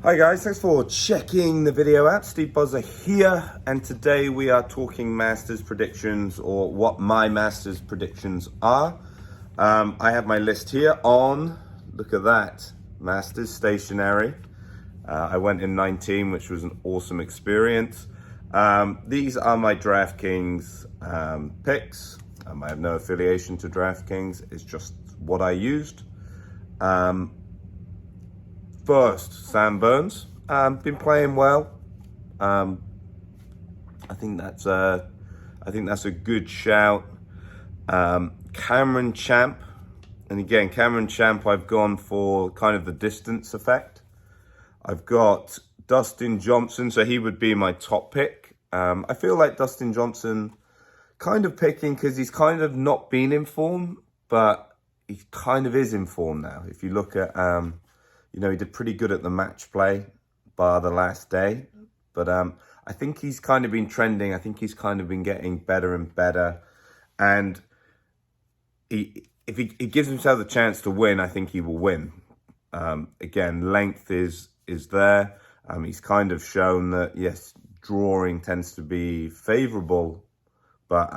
Hi guys, thanks for checking the video out. Steve Buzzer here, and today we are talking Masters predictions, or what my Masters predictions are. I have my list here on, look at that, Masters stationary. I went in 19, which was an awesome experience. These are my DraftKings picks. I have no affiliation to DraftKings, it's just what I used. First, Sam Burns, been playing well. I think that's a good shout. Cameron Champ, and again, Cameron Champ, I've gone for kind of the distance effect. I've got Dustin Johnson, so he would be my top pick. I feel like Dustin Johnson kind of picking because he's kind of not been in form, but he kind of is in form now. If you look at he did pretty good at the match play, bar the last day. But I think he's kind of been trending. I think he's kind of been getting better and better. And if he gives himself the chance to win, I think he will win. Again, length is there. He's kind of shown that, yes, drawing tends to be favourable, but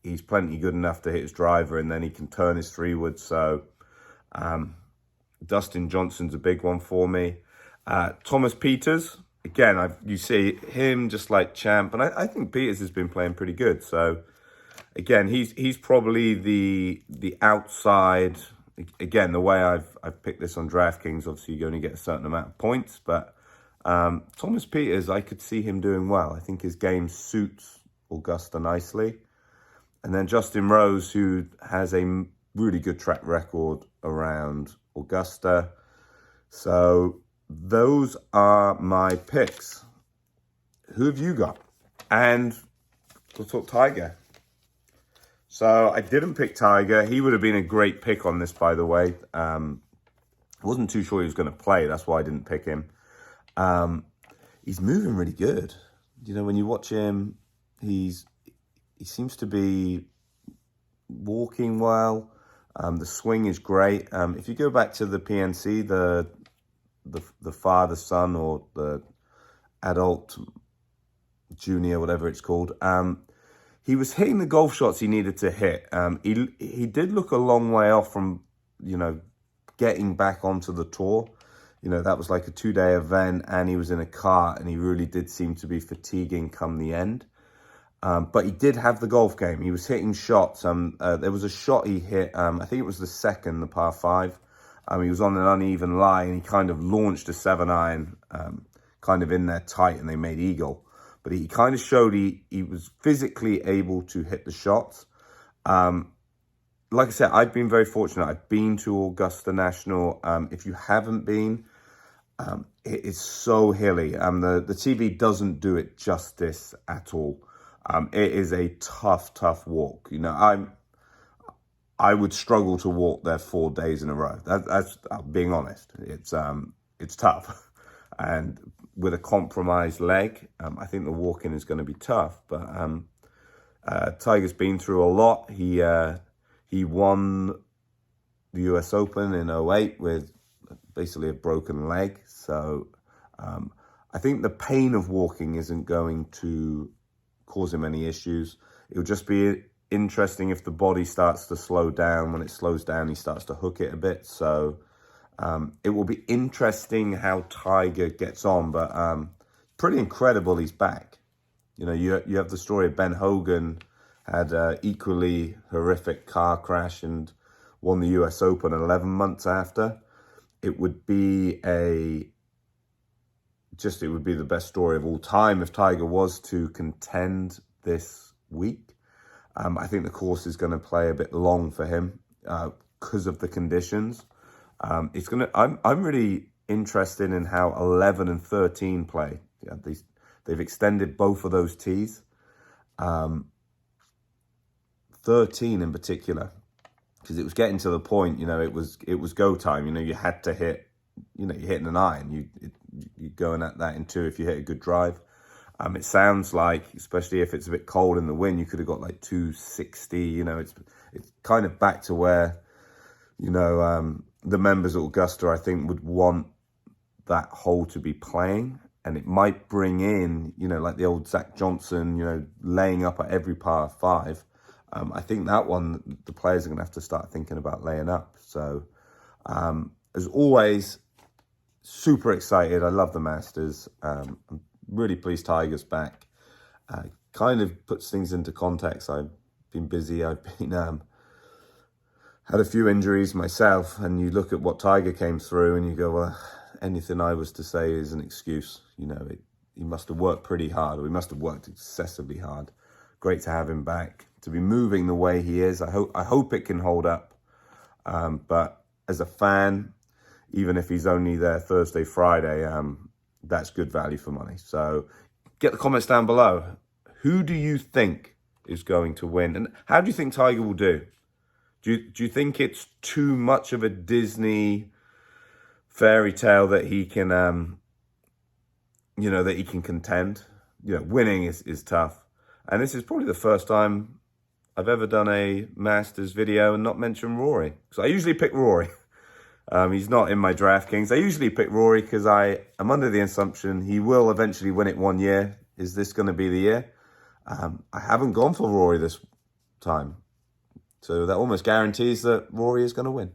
he's plenty good enough to hit his driver, and then he can turn his 3-wood. So Dustin Johnson's a big one for me. Thomas Pieters, again, you see him just like Champ, and I think Pieters has been playing pretty good. So again, he's probably the outside. Again, the way I've picked this on DraftKings, obviously you only get a certain amount of points, but Thomas Pieters, I could see him doing well. I think his game suits Augusta nicely. And then Justin Rose, who has a really good track record around Augusta. So those are my picks. Who have you got? And we'll talk Tiger. So I didn't pick Tiger. He would have been a great pick on this, by the way. I wasn't too sure he was going to play. That's why I didn't pick him. He's moving really good. You know, when you watch him, he seems to be walking well. The swing is great. If you go back to the PNC, the father-son, or the adult junior, whatever it's called, he was hitting the golf shots he needed to hit. He did look a long way off from, getting back onto the tour. That was like a 2-day event, and he was in a car, and he really did seem to be fatiguing come the end. But he did have the golf game. He was hitting shots. There was a shot he hit, I think it was the second, the par 5. He was on an uneven lie, and he kind of launched a 7-iron kind of in there tight, and they made eagle. But he kind of showed he was physically able to hit the shots. Like I said, I've been very fortunate. I've been to Augusta National. If you haven't been, it is so hilly. The TV doesn't do it justice at all. It is a tough walk. I would struggle to walk there 4 days in a row. That's being honest. It's tough, and with a compromised leg, I think the walking is going to be tough. But Tiger's been through a lot. He won the US Open in 2008 with basically a broken leg. So I think the pain of walking isn't going to cause him any issues. It'll just be interesting if the body starts to slow down. When it slows down, he starts to hook it a bit. So it will be interesting how Tiger gets on, but pretty incredible he's back. You have the story of Ben Hogan, had an equally horrific car crash and won the US Open 11 months after. It would be the best story of all time if Tiger was to contend this week. I think the course is going to play a bit long for him because of the conditions. I'm really interested in how 11 and 13 play. Yeah, they've extended both of those tees. 13 in particular, because it was getting to the point, it was go time. You had to hit, you're hitting an iron. You're going at that in 2 if you hit a good drive. It sounds like, especially if it's a bit cold in the wind, you could have got like 260. It's kind of back to where, the members at Augusta, I think, would want that hole to be playing, and it might bring in, like the old Zach Johnson, laying up at every par 5. I think that one, the players are going to have to start thinking about laying up. So, as always, super excited. I love the Masters. I'm really pleased Tiger's back. Kind of puts things into context. I've been busy. I've been had a few injuries myself, and you look at what Tiger came through, and you go, well, anything I was to say is an excuse. He must have worked pretty hard, or he must have worked excessively hard. Great to have him back, to be moving the way he is. I hope it can hold up. But as a fan, even if he's only there Thursday, Friday, that's good value for money. So get the comments down below. Who do you think is going to win? And how do you think Tiger will do? Do you think it's too much of a Disney fairy tale that he can, that he can contend? Winning is tough. And this is probably the first time I've ever done a Masters video and not mentioned Rory. So I usually pick Rory. He's not in my DraftKings. I usually pick Rory because I am under the assumption he will eventually win it one year. Is this going to be the year? I haven't gone for Rory this time. So that almost guarantees that Rory is going to win.